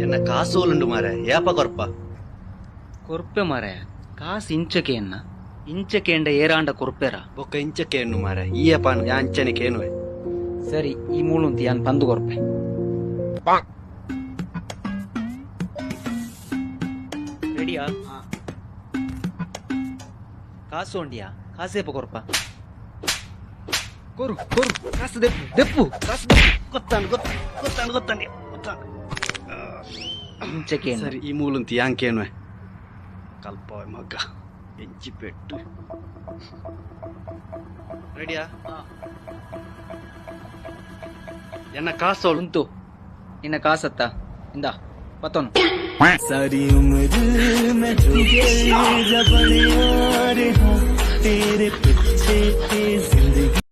என்ன காசு உண்டு மாற ஏப்பா கொறப்பா ಕೊರ್ಪೆ ಮಾರೆ ಕಾಸು ಇಂಚಕೆ ಎನ್ನ ಇಂಚಕೆ ಎಂಡ ಏರಾಂಡ ಕೊರ್ಪೆರ ಬೊಕ್ಕ ಇಂಚಕ್ಕೆ ಎನ್ನು ಮಾರ ಈಯಪ್ಪಾನು ಅಂಚನೆ ಕೇನುವೆ ಸರಿ ಈ ಮೂಲುಂತಿ ಯಾನ್ ಪಂದು ಕೊರ್ಪೆ ರೆಡಿಯಾ ಕಾಸು ಉಂಡಿಯಾ ಕಾಸೇಪ ಕೊರ್ಪ ಕೊರು ಕೊರು ಕಾಸು ದೆಪ್ಪು ದೆಪ್ಪು ಕಾಸು ಗೊತ್ತಾನು ಗೊತ್ತಾನು ಇಂಚಕೆ ಎನ್ನ ಸರಿ ಈ ಮೂಲುಂತಿ ಯಾಂಕೇನುವೆ ಕಲ್ಪ ಮಗ್ಗ ಎಂಚಿ ಪೆಟ್ಟು ರೆಡಿಯಾ ಎನ್ನ ಕಾಸು ಉಂಟು ನಿನ್ನ ಕಾಸತ್ತ ಇಂದ ಪತ್ತೋನು सारी उम्र मैं तुझे जब बड़े और हाँ तेरे पीछे जिंदगी